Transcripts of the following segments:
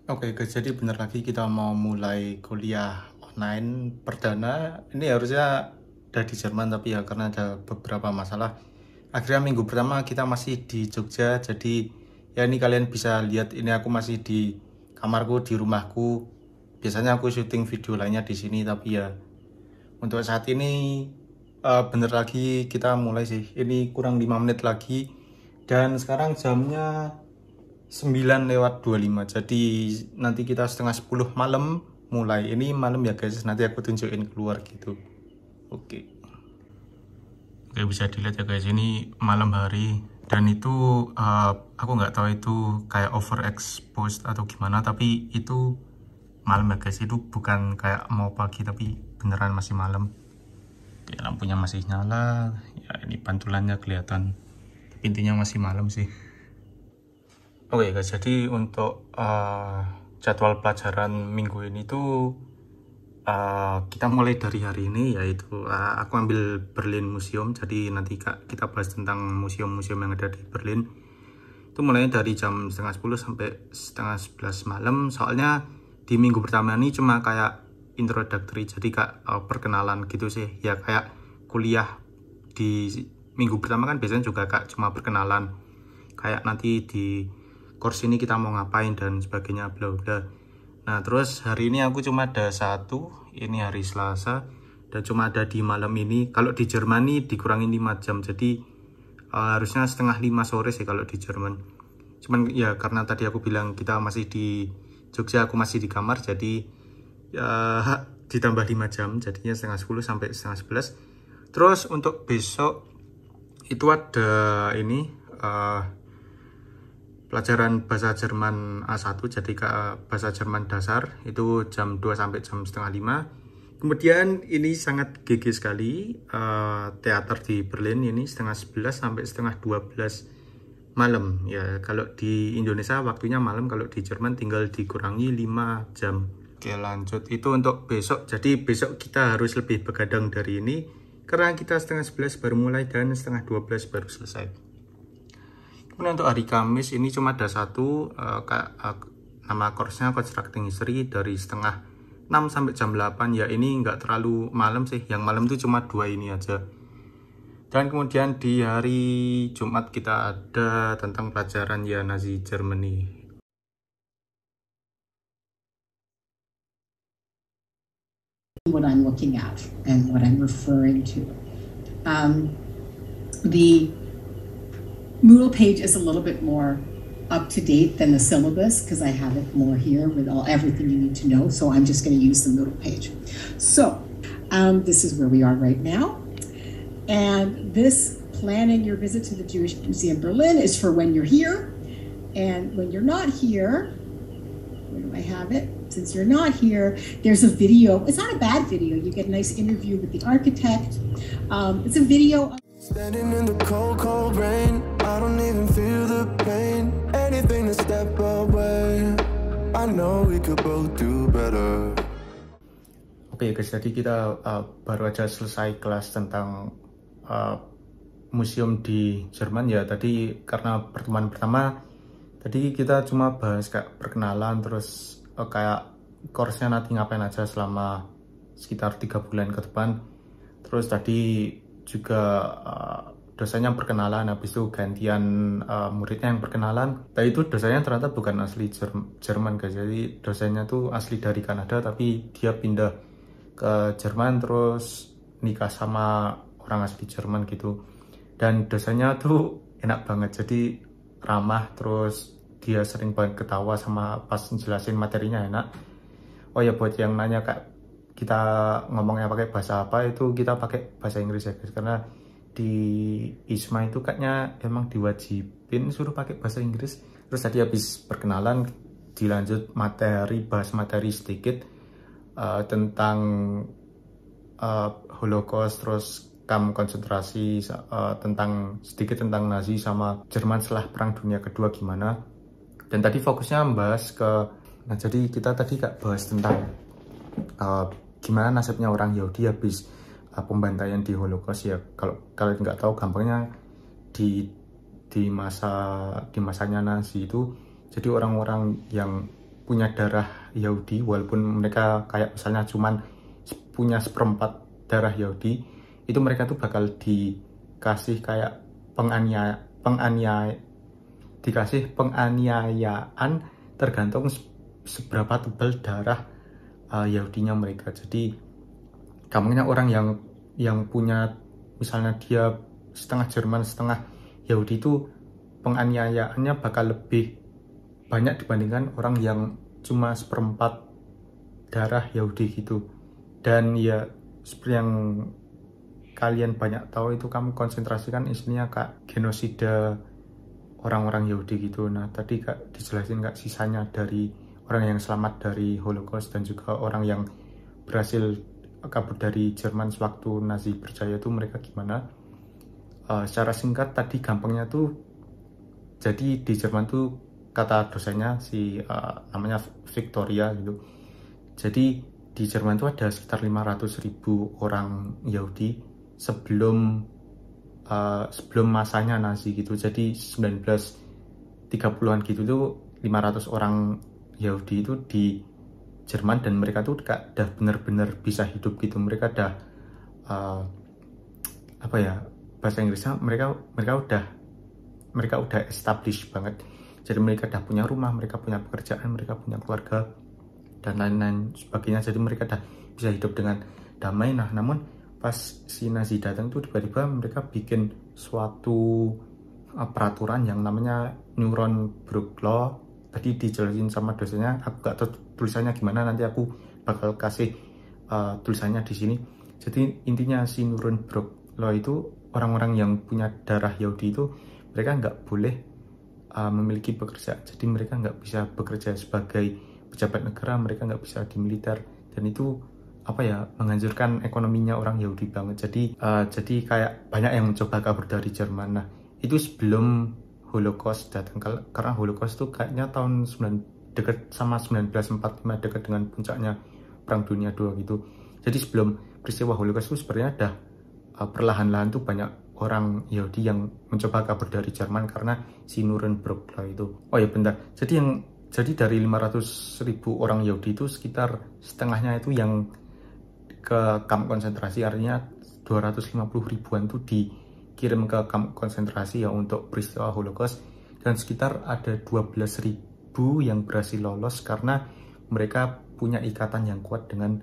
Oke guys, jadi bener lagi kita mau mulai kuliah online perdana. Ini harusnya udah di Jerman tapi ya karena ada beberapa masalah. Akhirnya minggu pertama kita masih di Jogja. Jadi ya ini kalian bisa lihat ini aku masih di kamarku di rumahku. Biasanya aku syuting video lainnya di sini tapi ya untuk saat ini bener lagi kita mulai sih. Ini kurang 5 menit lagi dan sekarang jamnya 9:25. Jadi nanti kita setengah 10 malam mulai. Ini malam ya guys, nanti aku tunjukin keluar gitu. Oke. Oke, bisa dilihat ya guys, ini malam hari dan itu aku nggak tahu itu kayak overexposed atau gimana, tapi itu malam ya guys. Itu bukan kayak mau pagi tapi beneran masih malam. Oke, lampunya masih nyala. Ya ini pantulannya kelihatan. Tapi intinya masih malam sih. Oke guys, jadi untuk jadwal pelajaran minggu ini tuh kita mulai dari hari ini, yaitu aku ambil Berlin Museum. Jadi nanti kita bahas tentang museum-museum yang ada di Berlin. Itu mulainya dari jam setengah 10 sampai setengah 11 malam. Soalnya di minggu pertama ini cuma kayak introductory, jadi perkenalan gitu sih. Ya kayak kuliah di minggu pertama kan biasanya juga cuma perkenalan. Kayak nanti di course ini kita mau ngapain dan sebagainya bla bla. Nah terus hari ini aku cuma ada satu, ini hari Selasa dan cuma ada di malam ini. Kalau di Jerman nih dikurangin 5 jam, jadi harusnya setengah 5 sore sih kalau di Jerman. Cuman ya karena tadi aku bilang kita masih di Jogja, aku masih di kamar, jadi ditambah 5 jam, jadinya setengah 10 sampai setengah 11. Terus untuk besok itu ada ini pelajaran bahasa Jerman A1, jadi bahasa Jerman dasar, itu jam 2 sampai jam setengah 5. Kemudian ini sangat GG sekali, teater di Berlin ini setengah 11 sampai setengah 12 malam. Ya kalau di Indonesia waktunya malam, kalau di Jerman tinggal dikurangi 5 jam. Oke lanjut, itu untuk besok. Jadi besok kita harus lebih begadang dari ini karena kita setengah 11 baru mulai dan setengah 12 baru selesai. Kemudian untuk hari Kamis ini cuma ada satu, nama course-nya Constructing History dari setengah 6 sampai jam 8. Ya ini nggak terlalu malam sih, yang malam itu cuma 2 ini aja. Dan kemudian di hari Jumat kita ada tentang pelajaran ya Nazi Germany. What I'm looking at and what I'm referring to. The Moodle page is a little bit more up to date than the syllabus because I have it more here with everything you need to know. So I'm just going to use the Moodle page. So this is where we are right now. And this planning your visit to the Jewish Museum Berlin is for when you're here. And when you're not here, where do I have it? Since you're not here, there's a video. It's not a bad video. You get a nice interview with the architect. It's a video. Standing in the cold, cold rain. I don't even feel the pain. Anything to step away. I know we could both do better. Oke guys, jadi kita baru aja selesai kelas tentang museum di Jerman ya. Tadi karena pertemuan pertama, tadi kita cuma bahas kayak perkenalan, terus kayak course-nya nanti ngapain aja selama sekitar 3 bulan ke depan. Terus tadi juga dosennya perkenalan, habis itu gantian muridnya yang perkenalan. Tapi itu dosennya ternyata bukan asli Jerman guys, jadi dosennya tuh asli dari Kanada tapi dia pindah ke Jerman terus nikah sama orang asli Jerman gitu. Dan dosennya tuh enak banget, jadi ramah, terus dia sering banget ketawa sama pas jelasin materinya enak. Oh ya buat yang nanya kak kita ngomongnya pakai bahasa apa, itu kita pakai bahasa Inggris ya guys, karena di ISMA itu kayaknya emang diwajibin suruh pakai bahasa Inggris. Terus tadi habis perkenalan dilanjut bahas materi sedikit tentang Holocaust, terus kamp konsentrasi, sedikit tentang Nazi sama Jerman setelah Perang Dunia Kedua gimana. Dan tadi fokusnya membahas nah jadi kita tadi bahas tentang gimana nasibnya orang Yahudi habis pembantaian di Holocaust ya. Kalau kalian nggak tahu, gampangnya di masanya Nazi itu, jadi orang-orang yang punya darah Yahudi, walaupun mereka kayak misalnya cuman punya seperempat darah Yahudi, itu mereka tuh bakal dikasih kayak dikasih penganiayaan tergantung seberapa tebal darah Yahudinya mereka. Jadi gampangnya orang yang punya misalnya dia setengah Jerman setengah Yahudi itu penganiayaannya bakal lebih banyak dibandingkan orang yang cuma seperempat darah Yahudi gitu. Dan ya seperti yang kalian banyak tahu itu, kamu konsentrasi kan isinya kak genosida orang-orang Yahudi gitu. Nah tadi kak dijelasin kak sisanya dari orang yang selamat dari Holocaust dan juga orang yang berhasil kabur dari Jerman sewaktu Nazi berjaya itu mereka gimana. Secara singkat tadi gampangnya tuh, jadi di Jerman tuh kata dosennya namanya Victoria gitu. Jadi di Jerman tuh ada sekitar 500.000 orang Yahudi sebelum masanya Nazi gitu. Jadi 1930-an gitu tuh 500 orang Yahudi itu di Jerman, dan mereka tuh udah bener-bener bisa hidup gitu. Mereka udah bahasa Inggrisnya mereka udah established banget. Jadi mereka udah punya rumah, mereka punya pekerjaan, mereka punya keluarga dan lain-lain sebagainya. Jadi mereka udah bisa hidup dengan damai. Nah namun pas si Nazi datang tuh tiba-tiba mereka bikin suatu peraturan yang namanya Nuremberg Law. Tadi dijelasin sama dosennya, aku gak tahu tulisannya gimana, nanti aku bakal kasih tulisannya di sini. Jadi intinya si Nuremberg Law itu orang-orang yang punya darah Yahudi itu mereka nggak boleh memiliki pekerjaan. Jadi mereka nggak bisa bekerja sebagai pejabat negara, mereka nggak bisa di militer, dan itu menghancurkan ekonominya orang Yahudi banget. Jadi kayak banyak yang mencoba kabur dari Jerman. Nah itu sebelum Holocaust datang, karena Holocaust itu kayaknya tahun dekat sama 1945, dekat dengan puncaknya Perang Dunia II gitu. Jadi sebelum peristiwa Holocaust itu sebenarnya ada perlahan-lahan tuh banyak orang Yahudi yang mencoba kabur dari Jerman karena si Nuremberg Law itu. Oh ya bentar, jadi dari 500.000 orang Yahudi itu sekitar setengahnya itu yang ke kamp konsentrasi, artinya 250.000-an tuh dikirim ke kamp konsentrasi ya untuk peristiwa Holocaust, dan sekitar ada 12.000 yang berhasil lolos karena mereka punya ikatan yang kuat dengan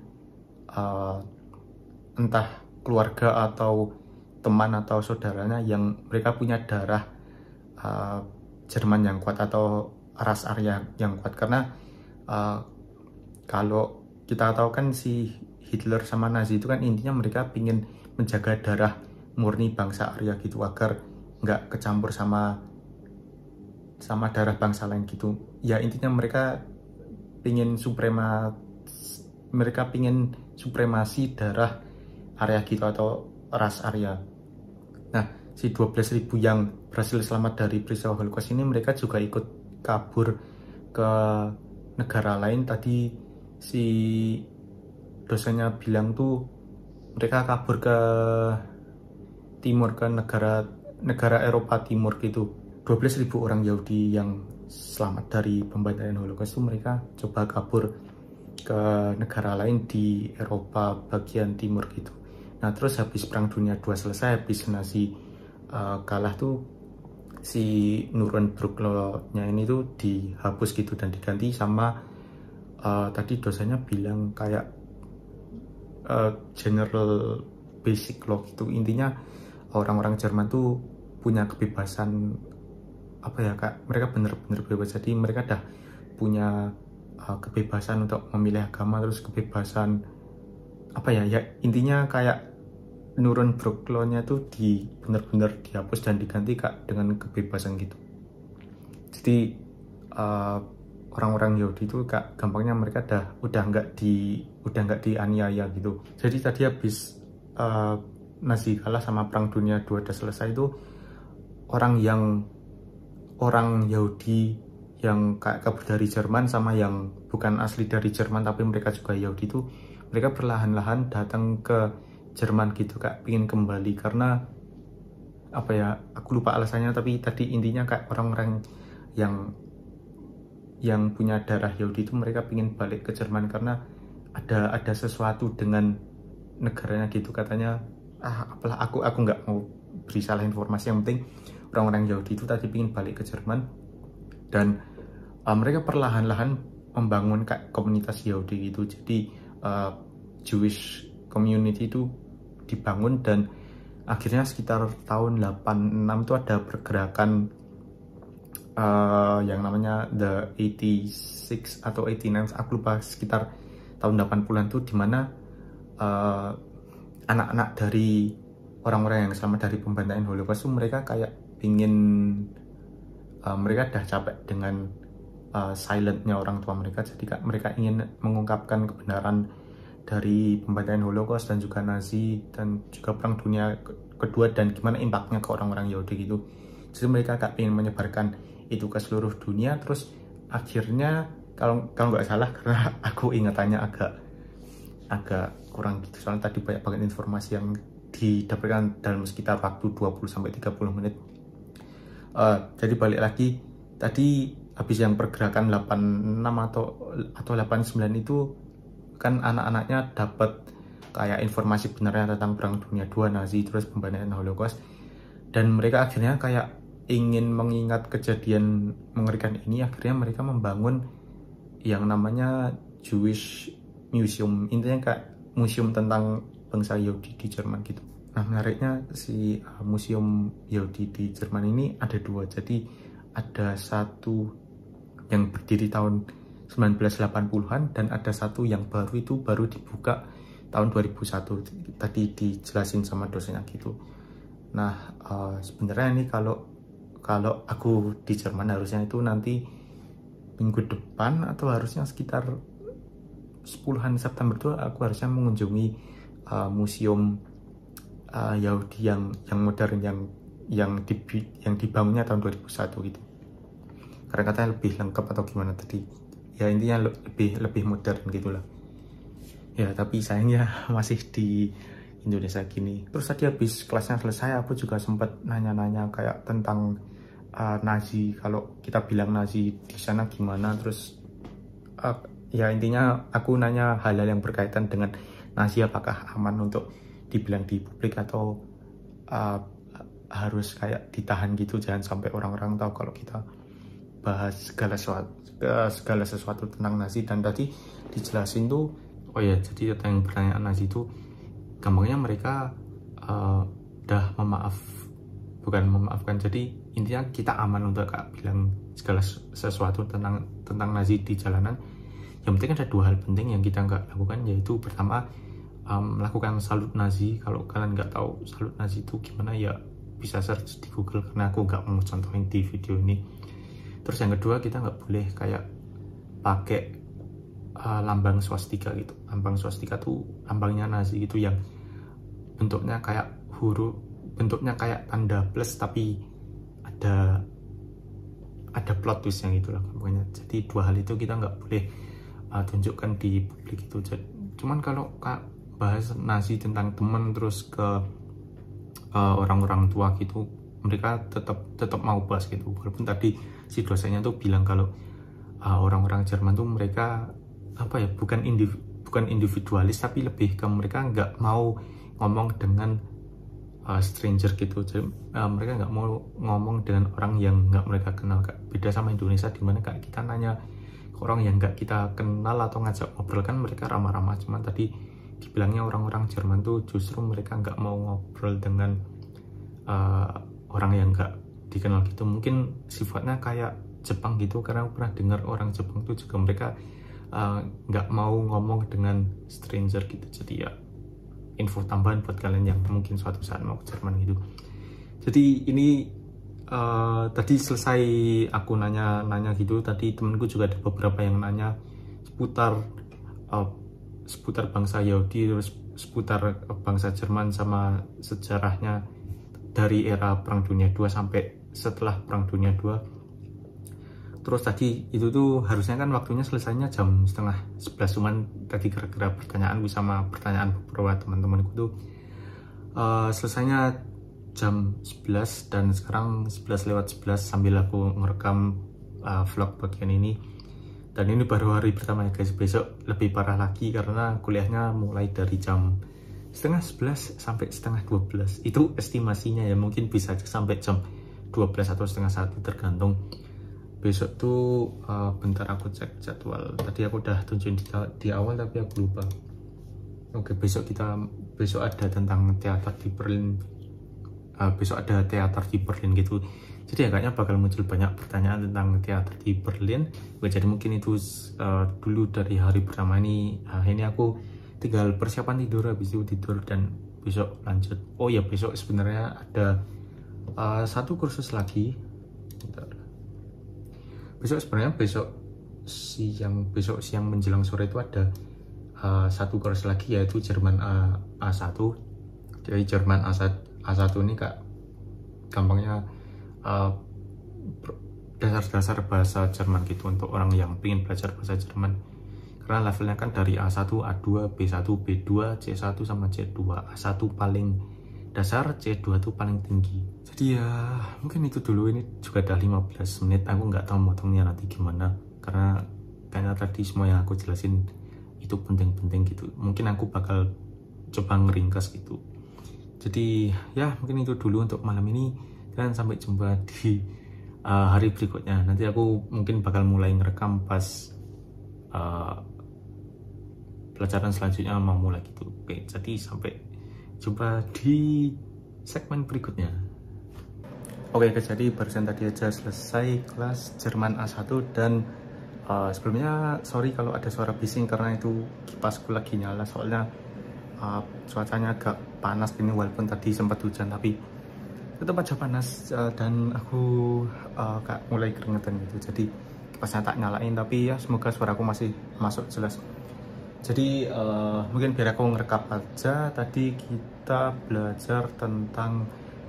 entah keluarga atau teman atau saudaranya yang mereka punya darah Jerman yang kuat atau ras Arya yang kuat. Karena kalau kita tahu kan si Hitler sama Nazi itu kan intinya mereka ingin menjaga darah murni bangsa Arya gitu agar nggak kecampur sama darah bangsa lain gitu. Ya intinya mereka pingin supremasi darah Arya gitu atau ras Arya. Nah si 12.000 yang berhasil selamat dari peristiwa Holocaust ini mereka juga ikut kabur ke negara lain. Tadi si dosennya bilang tuh mereka kabur ke timur, ke negara Eropa Timur gitu. 12.000 orang Yahudi yang selamat dari pembantaian Holocaust itu mereka coba kabur ke negara lain di Eropa bagian timur gitu. Nah terus habis Perang Dunia II selesai, habis Nazi kalah tuh si Nuremberg Law-nya ini tuh dihapus gitu dan diganti sama tadi dosennya bilang kayak general basic law gitu. Intinya orang-orang Jerman tuh punya kebebasan mereka bener-bener bebas. Jadi mereka dah punya kebebasan untuk memilih agama, terus kebebasan intinya kayak Nuremberg Law-nya tuh bener-bener dihapus dan diganti dengan kebebasan gitu. Jadi orang-orang Yahudi itu gampangnya mereka udah nggak dianiaya gitu. Jadi tadi habis Nazi kalah sama Perang Dunia II udah selesai itu orang Yahudi yang kabur dari Jerman sama yang bukan asli dari Jerman tapi mereka juga Yahudi itu mereka perlahan-lahan datang ke Jerman gitu pingin kembali karena aku lupa alasannya, tapi tadi intinya orang-orang yang yang punya darah Yahudi itu mereka ingin balik ke Jerman karena ada sesuatu dengan negaranya gitu katanya. Apalah, aku nggak mau beri salah informasi, yang penting orang-orang Yahudi itu tadi ingin balik ke Jerman, dan mereka perlahan-lahan membangun kayak komunitas Yahudi gitu. Jadi Jewish community itu dibangun, dan akhirnya sekitar tahun 86 itu ada pergerakan yang namanya The 86 atau 89, aku lupa, sekitar tahun 80-an tuh, dimana anak-anak dari orang-orang yang selamat dari pembantaian Holocaust tuh mereka kayak pingin, mereka udah capek dengan silentnya orang tua mereka, jadi mereka ingin mengungkapkan kebenaran dari pembantaian Holocaust dan juga Nazi dan juga Perang Dunia Kedua dan gimana impactnya ke orang-orang Yahudi gitu. Jadi mereka agak ingin menyebarkan itu ke seluruh dunia. Terus akhirnya kalau nggak salah, karena aku ingatannya agak kurang gitu, soalnya tadi banyak banget informasi yang didapatkan dalam sekitar waktu 20-30 menit. Jadi balik lagi tadi, habis yang pergerakan 86 atau 89 itu kan anak-anaknya dapat kayak informasi benarnya tentang Perang Dunia II, Nazi, terus pembantaian Holocaust, dan mereka akhirnya kayak ingin mengingat kejadian mengerikan ini. Akhirnya mereka membangun yang namanya Jewish Museum, intinya kayak museum tentang bangsa Yahudi di Jerman gitu. Nah, menariknya si museum Yahudi di Jerman ini ada dua. Jadi ada satu yang berdiri tahun 1980-an dan ada satu yang baru, itu baru dibuka tahun 2001. Tadi dijelasin sama dosennya gitu. Nah, sebenarnya ini kalau aku di Jerman harusnya itu nanti minggu depan atau harusnya sekitar 10-an September itu aku harusnya mengunjungi museum Yahudi yang modern yang dibangunnya tahun 2001 gitu. Karena katanya lebih lengkap atau gimana tadi. Ya intinya lebih modern gitulah. Ya tapi sayangnya masih di Indonesia gini. Terus tadi habis kelasnya selesai, aku juga sempat nanya-nanya kayak tentang Nazi. Kalau kita bilang Nazi di sana gimana, terus ya intinya aku nanya hal-hal yang berkaitan dengan Nazi, apakah aman untuk dibilang di publik atau harus kayak ditahan gitu, jangan sampai orang-orang tahu kalau kita bahas segala sesuatu tentang Nazi. Dan tadi dijelasin tuh, oh ya, jadi yang pertanyaan Nazi itu gampangnya mereka udah bukan memaafkan. Jadi intinya kita aman untuk bilang segala sesuatu tentang Nazi di jalanan. Yang penting ada dua hal penting yang kita nggak lakukan, yaitu pertama melakukan salut Nazi. Kalau kalian nggak tahu salut Nazi itu gimana, ya bisa search di Google, karena aku nggak mau contohin di video ini. Terus yang kedua, kita nggak boleh kayak pakai lambang swastika gitu. Lambang swastika tuh lambangnya Nazi gitu, yang bentuknya kayak bentuknya kayak tanda plus tapi ada plot twist yang itulah pokoknya. Jadi dua hal itu kita nggak boleh tunjukkan di publik itu. Cuman kalau bahas Nazi tentang teman terus ke orang-orang tua gitu, mereka tetap mau bahas gitu. Walaupun tadi si dosennya tuh bilang kalau orang-orang Jerman tuh mereka bukan individualis, tapi lebih ke mereka nggak mau ngomong dengan stranger gitu. Jadi mereka nggak mau ngomong dengan orang yang nggak mereka kenal. Beda sama Indonesia, dimana kita nanya orang yang nggak kita kenal atau ngajak ngobrol kan mereka ramah-ramah. Cuman tadi dibilangnya orang-orang Jerman tuh justru mereka nggak mau ngobrol dengan orang yang nggak dikenal gitu. Mungkin sifatnya kayak Jepang gitu, karena aku pernah dengar orang Jepang tuh juga mereka nggak mau ngomong dengan stranger gitu. Jadi ya info tambahan buat kalian yang mungkin suatu saat mau ke Jerman gitu. Jadi ini tadi selesai aku nanya gitu, tadi temenku juga ada beberapa yang nanya seputar bangsa Yahudi, terus seputar bangsa Jerman sama sejarahnya dari era Perang Dunia II sampai setelah Perang Dunia II. Terus tadi itu tuh harusnya kan waktunya selesainya jam 10:30, cuman tadi gara-gara pertanyaan sama pertanyaan beberapa teman-temanku tuh selesainya jam 11, dan sekarang 11:11 sambil aku ngerekam vlog bagian ini. Dan ini baru hari pertama ya guys, besok lebih parah lagi karena kuliahnya mulai dari jam setengah 11 sampai setengah 12. Itu estimasinya ya, mungkin bisa sampai jam 12 atau setengah 1 tergantung. Besok tuh bentar aku cek jadwal. Tadi aku udah tunjukin di awal tapi aku lupa. Oke, besok ada tentang teater di Berlin. Besok ada teater di Berlin gitu. Jadi agaknya bakal muncul banyak pertanyaan tentang teater di Berlin. Jadi mungkin itu dulu dari hari pertama ini. Ini aku tinggal persiapan tidur, habis itu tidur dan besok lanjut. Oh ya, besok sebenarnya ada satu kursus lagi. Bentar. Besok siang menjelang sore itu ada satu kursus lagi, yaitu Jerman A1. Jadi Jerman A1 ini kak gampangnya dasar-dasar bahasa Jerman gitu untuk orang yang ingin belajar bahasa Jerman, karena levelnya kan dari A1, A2, B1, B2, C1 sama C2. A1 paling dasar, C2 tuh paling tinggi. Jadi ya mungkin itu dulu. Ini juga udah 15 menit, aku nggak tahu motongnya nanti gimana karena kayaknya tadi semua yang aku jelasin itu penting-penting gitu. Mungkin aku bakal coba ngeringkas gitu. Jadi ya mungkin itu dulu untuk malam ini, dan sampai jumpa di hari berikutnya. Nanti aku mungkin bakal mulai ngerekam pas pelajaran selanjutnya mau mulai gitu. Oke, jadi sampai jumpa di segmen berikutnya. Oke guys, jadi barusan tadi aja selesai kelas Jerman A1 dan sebelumnya sorry kalau ada suara bising karena itu kipasku lagi nyala, soalnya cuacanya agak panas gini, walaupun tadi sempat hujan tapi tetap aja panas dan aku kayak mulai keringetan gitu. Jadi kipasnya tak nyalain, tapi ya semoga suaraku masih masuk jelas. Jadi mungkin biar aku ngerekap aja. Tadi kita belajar tentang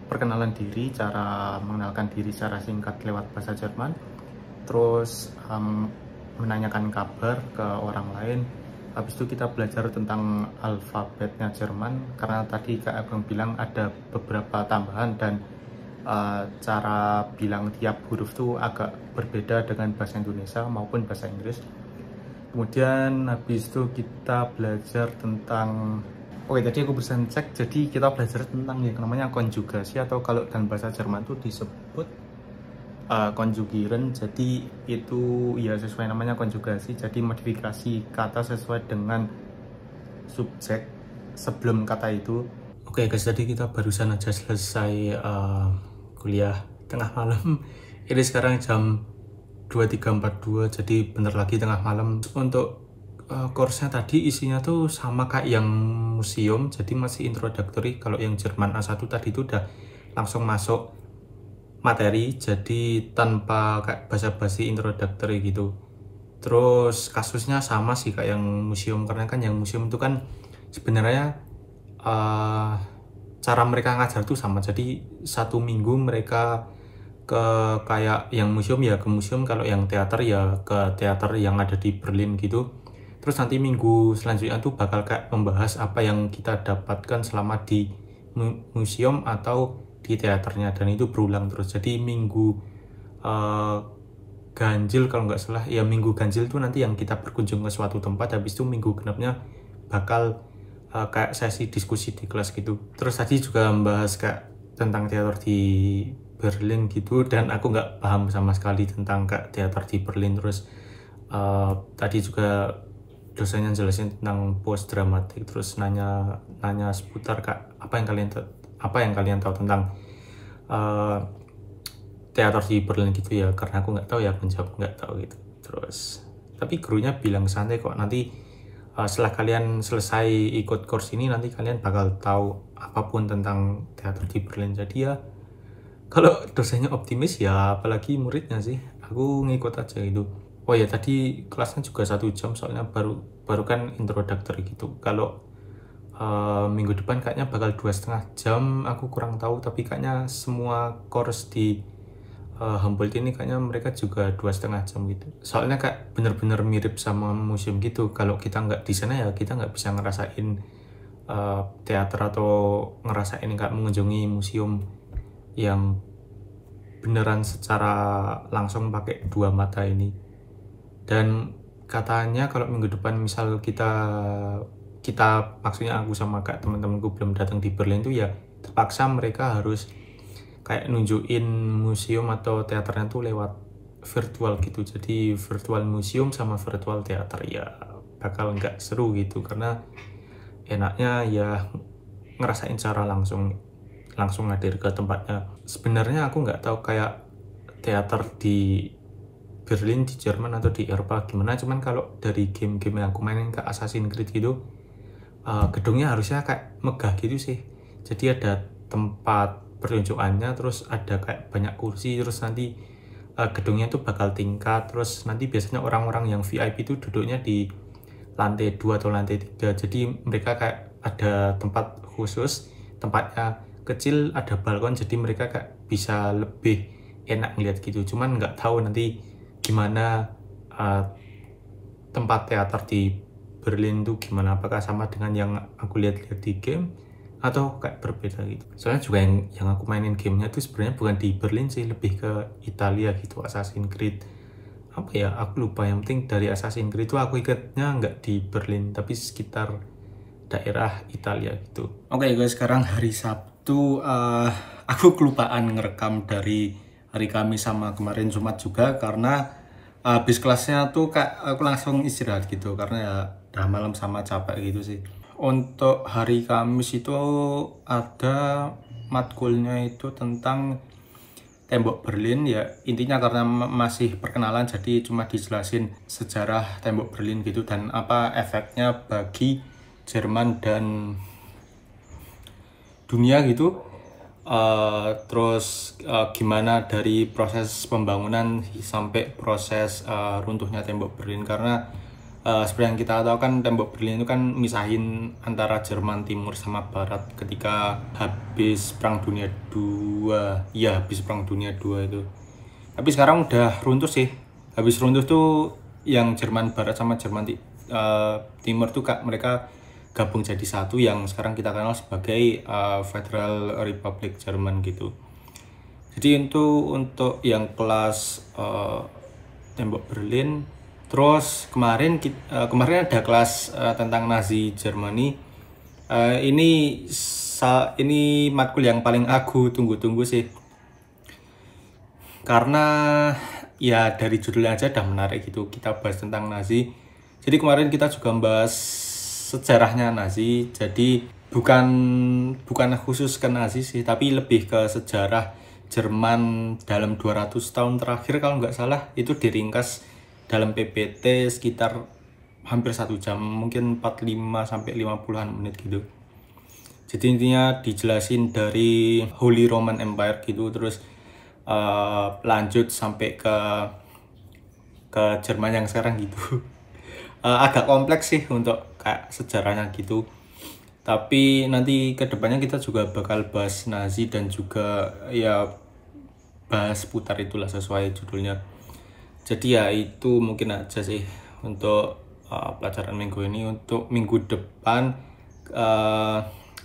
perkenalan diri, cara mengenalkan diri secara singkat lewat bahasa Jerman, terus menanyakan kabar ke orang lain. Habis itu kita belajar tentang alfabetnya Jerman, karena tadi Kak Abang bilang ada beberapa tambahan dan cara bilang tiap huruf itu agak berbeda dengan bahasa Indonesia maupun bahasa Inggris. Kemudian habis itu kita belajar tentang, oke tadi aku berusaha cek, jadi kita belajar tentang yang namanya konjugasi, atau kalau dalam bahasa Jerman itu disebut konjugieren. Jadi itu ya sesuai namanya konjugasi, jadi modifikasi kata sesuai dengan subjek sebelum kata itu. Oke guys, tadi kita barusan aja selesai kuliah tengah malam. Ini sekarang jam 23.42, jadi bentar lagi tengah malam. Untuk course-nya tadi isinya tuh sama kayak yang museum, jadi masih introductory. Kalau yang Jerman A1 tadi itu udah langsung masuk materi, jadi tanpa kayak basa-basi introductory gitu. Terus kasusnya sama sih kayak yang museum, karena kan yang museum itu kan sebenarnya cara mereka ngajar tuh sama. Jadi satu minggu mereka ke kayak yang museum ya ke museum, kalau yang teater ya ke teater yang ada di Berlin gitu. Terus nanti minggu selanjutnya tuh bakal kayak membahas apa yang kita dapatkan selama di museum atau di teaternya, dan itu berulang terus. Jadi minggu ganjil kalau nggak salah ya, minggu ganjil tuh nanti yang kita berkunjung ke suatu tempat, habis itu minggu genapnya bakal kayak sesi diskusi di kelas gitu. Terus tadi juga membahas kayak tentang teater di Berlin gitu, dan aku nggak paham sama sekali tentang kayak teater di Berlin. Terus tadi juga dosennya jelasin tentang post dramatik, terus nanya seputar kak apa yang kalian tahu tentang teater di Berlin gitu ya, karena aku nggak tahu ya, menjawab nggak tahu gitu. Terus tapi gurunya bilang santai kok, nanti setelah kalian selesai ikut course ini nanti kalian bakal tahu apapun tentang teater di Berlin. Jadi ya kalau dosennya optimis ya apalagi muridnya sih, aku ngikut aja gitu. Oh ya tadi kelasnya juga 1 jam, soalnya baru kan introductory gitu. Kalau minggu depan kayaknya bakal 2,5 jam, aku kurang tahu, tapi kayaknya semua course di Humboldt ini kayaknya mereka juga 2,5 jam gitu. Soalnya kayak bener-bener mirip sama museum gitu. Kalau kita nggak di sana ya kita nggak bisa ngerasain teater atau ngerasain kayak mengunjungi museum yang beneran secara langsung pakai 2 mata ini. Dan katanya kalau minggu depan misal kita maksudnya aku sama kayak teman-temanku belum datang di Berlin tuh ya terpaksa mereka harus kayak nunjukin museum atau teaternya tuh lewat virtual gitu. Jadi virtual museum sama virtual teater ya bakal nggak seru gitu, karena enaknya ya ngerasain secara langsung hadir ke tempatnya. Sebenarnya aku nggak tahu kayak teater di Berlin, di Jerman atau di Eropa gimana, cuman kalau dari game-game yang aku mainin ke Assassin's Creed gitu, gedungnya harusnya kayak megah gitu sih. Jadi ada tempat pertunjukannya, terus ada kayak banyak kursi, terus nanti gedungnya tuh bakal tingkat, terus nanti biasanya orang-orang yang VIP itu duduknya di lantai 2 atau lantai 3, jadi mereka kayak ada tempat khusus, tempatnya kecil, ada balkon, jadi mereka kayak bisa lebih enak ngeliat gitu. Cuman nggak tahu nanti gimana tempat teater di Berlin tuh gimana, apakah sama dengan yang aku lihat-lihat di game atau kayak berbeda gitu. Soalnya juga yang aku mainin gamenya tuh sebenarnya bukan di Berlin sih, lebih ke Italia gitu, Assassin's Creed apa ya, aku lupa. Yang penting dari Assassin's Creed itu aku ikatnya nggak di Berlin tapi sekitar daerah Italia gitu. Oke guys, sekarang hari Sabtu, aku kelupaan ngerekam dari hari Kamis sama kemarin Jumat juga, karena habis kelasnya tuh aku langsung istirahat gitu, karena ya udah malam sama capek gitu sih. Untuk hari Kamis itu ada matkulnya itu tentang tembok Berlin ya, intinya karena masih perkenalan jadi cuma dijelasin sejarah tembok Berlin gitu dan apa efeknya bagi Jerman dan dunia gitu. Terus gimana dari proses pembangunan sampai proses runtuhnya tembok Berlin, karena seperti yang kita tahu kan tembok Berlin itu kan misahin antara Jerman Timur sama Barat ketika habis Perang Dunia II. Ya, habis Perang Dunia II itu. Tapi sekarang udah runtuh sih. Habis runtuh tuh yang Jerman Barat sama Jerman Timur tuh mereka gabung jadi satu yang sekarang kita kenal sebagai Federal Republic Jerman gitu. Jadi itu untuk yang kelas tembok Berlin. Terus kemarin ada kelas tentang Nazi Germany. Ini matkul yang paling aku tunggu-tunggu sih, karena ya dari judulnya aja udah menarik gitu, kita bahas tentang Nazi. Jadi kemarin kita juga membahas sejarahnya Nazi, jadi bukan khusus ke Nazi sih, tapi lebih ke sejarah Jerman dalam 200 tahun terakhir kalau nggak salah. Itu diringkas dalam PPT sekitar hampir 1 jam, mungkin 45-50 menit gitu. Jadi intinya dijelasin dari Holy Roman Empire gitu, terus lanjut sampai ke Jerman yang sekarang gitu. Agak kompleks sih untuk kayak sejarahnya gitu. Tapi nanti kedepannya kita juga bakal bahas Nazi dan juga ya bahas putar itulah sesuai judulnya. Jadi ya itu mungkin aja sih untuk pelajaran minggu ini. Untuk minggu depan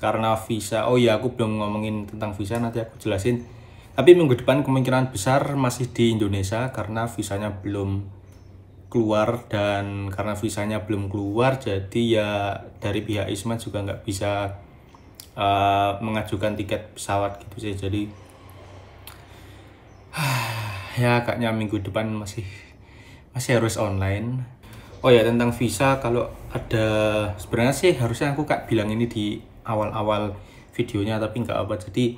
karena visa, oh ya aku belum ngomongin tentang visa, nanti aku jelasin. Tapi minggu depan kemungkinan besar masih di Indonesia karena visanya belum keluar, dan karena visanya belum keluar jadi ya dari pihak ISMA juga nggak bisa mengajukan tiket pesawat gitu sih. Jadi ya kayaknya minggu depan masih harus online. Oh ya, tentang visa, kalau ada, sebenarnya sih harusnya aku kayak bilang ini di awal-awal videonya tapi nggak apa. Jadi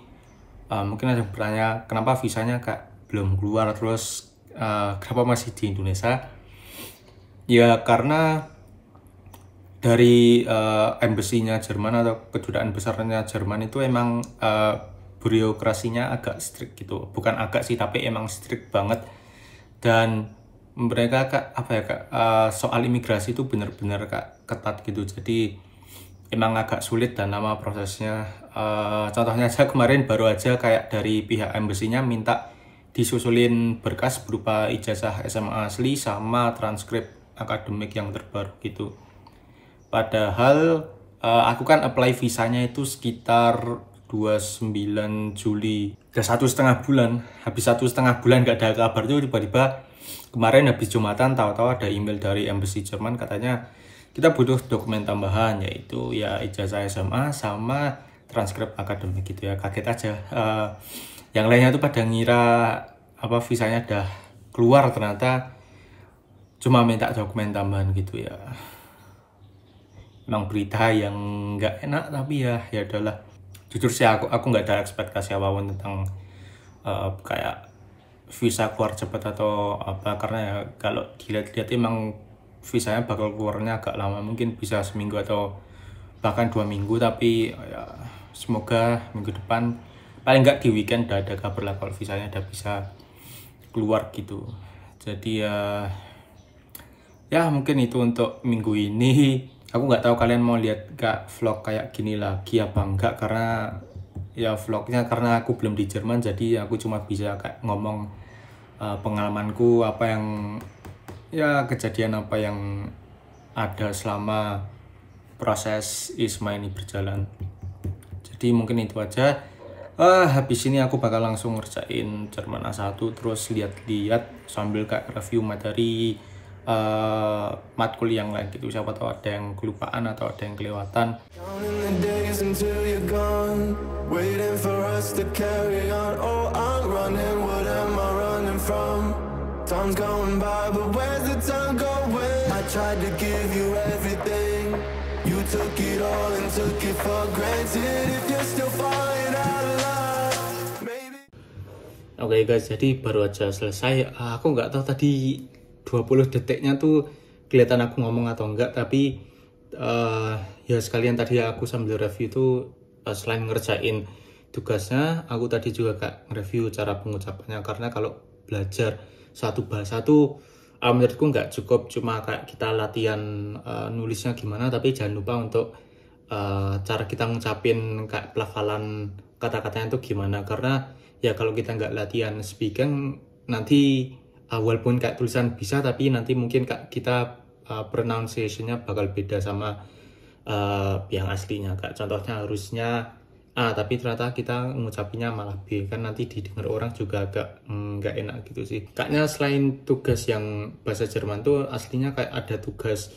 mungkin ada yang bertanya kenapa visanya kayak belum keluar, terus kenapa masih di Indonesia. Ya karena dari embassy-nya Jerman atau kedutaan besarnya Jerman itu emang birokrasinya agak strict gitu. Bukan agak sih, tapi emang strict banget. Dan mereka soal imigrasi itu benar-benar ketat gitu. Jadi emang agak sulit dan lama prosesnya. Contohnya aja kemarin baru aja kayak dari pihak embassy-nya minta disusulin berkas berupa ijazah SMA asli sama transkrip akademik yang terbaru gitu. Padahal aku kan apply visanya itu sekitar 29 Juli. Udah 1,5 bulan. Habis 1,5 bulan gak ada kabar tuh tiba-tiba kemarin habis Jumatan tahu-tahu ada email dari Embassy Jerman katanya kita butuh dokumen tambahan, yaitu ya ijazah SMA sama transkrip akademik gitu ya. Kaget aja. Yang lainnya tuh pada ngira apa visanya udah keluar, ternyata cuma minta dokumen tambahan gitu ya. Emang berita yang nggak enak, tapi ya adalah. Jujur sih aku nggak ada ekspektasi apapun tentang kayak visa keluar cepat atau apa, karena ya kalau dilihat-lihat emang visanya bakal keluarnya agak lama, mungkin bisa seminggu atau bahkan 2 minggu, tapi ya semoga minggu depan paling nggak di weekend udah ada kabar lah kalau visanya udah bisa keluar gitu. Jadi ya mungkin itu untuk minggu ini. Aku nggak tahu kalian mau lihat gak vlog kayak gini lagi apa enggak, karena ya vlognya karena aku belum di Jerman, jadi aku cuma bisa kayak ngomong pengalamanku, apa yang ya kejadian apa yang ada selama proses ISMA ini berjalan. Jadi mungkin itu aja. Habis ini aku bakal langsung ngerjain Jerman A1, terus lihat-lihat sambil kayak review materi matkul yang lain gitu. Siapa tahu ada yang kelupaan atau ada yang kelewatan. Time's going by, but where's the time going? I tried to give you everything. You took it all and took it for granted. If you're still falling out of love, maybe. Oke guys, jadi baru aja selesai. Aku nggak tahu tadi 20 detiknya tuh kelihatan aku ngomong atau enggak, tapi ya sekalian tadi aku sambil review tuh selain ngerjain tugasnya, aku tadi juga kayak nge-review cara pengucapannya, karena kalau belajar satu bahasa tuh menurutku nggak cukup cuma kayak kita latihan nulisnya gimana, tapi jangan lupa untuk cara kita ngucapin kayak pelafalan kata-katanya tuh gimana. Karena ya kalau kita nggak latihan speaking, nanti walaupun kayak tulisan bisa, tapi nanti mungkin kayak kita pronunciation-nya bakal beda sama yang aslinya. Kayak contohnya harusnya A, tapi ternyata kita ngucapinnya malah B, kan nanti didengar orang juga agak nggak enak gitu sih. Kayaknya selain tugas yang bahasa Jerman tuh aslinya kayak ada tugas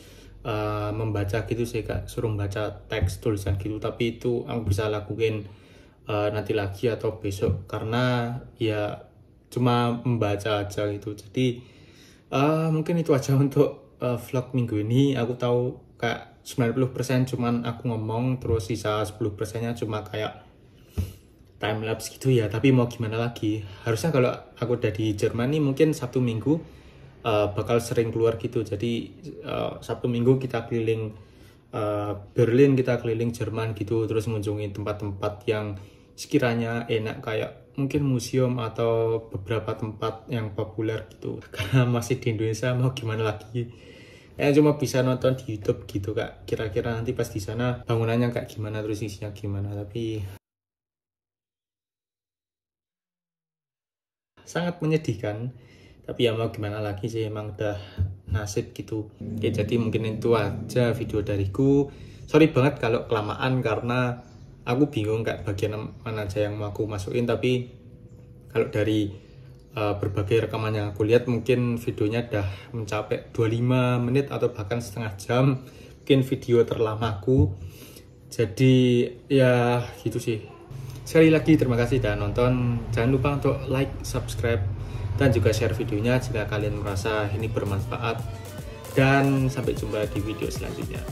membaca gitu sih, kayak suruh baca teks tulisan gitu, tapi itu aku bisa lakuin nanti lagi atau besok, karena ya cuma membaca aja gitu. Jadi mungkin itu aja untuk vlog minggu ini. Aku tahu kayak 90% cuman aku ngomong, terus sisa 10%-nya cuma kayak timelapse gitu ya. Tapi mau gimana lagi, harusnya kalau aku udah di Jerman nih mungkin Sabtu Minggu bakal sering keluar gitu. Jadi Sabtu Minggu kita keliling Berlin, kita keliling Jerman gitu, terus mengunjungi tempat-tempat yang sekiranya enak, kayak mungkin museum atau beberapa tempat yang populer gitu. Karena masih di Indonesia, mau gimana lagi, cuma bisa nonton di YouTube gitu kak. Kira-kira nanti pas di sana bangunannya kayak gimana, terus isinya gimana. Tapi sangat menyedihkan. Tapi ya mau gimana lagi sih, emang udah nasib gitu. Oke, jadi mungkin itu aja video dariku. Sorry banget kalau kelamaan, karena aku bingung kayak bagian mana aja yang mau aku masukin. Tapi kalau dari berbagai rekaman yang aku lihat, mungkin videonya udah mencapai 25 menit atau bahkan setengah jam, mungkin video terlamaku. Jadi ya gitu sih. Sekali lagi terima kasih udah nonton. Jangan lupa untuk like, subscribe, dan juga share videonya jika kalian merasa ini bermanfaat. Dan sampai jumpa di video selanjutnya.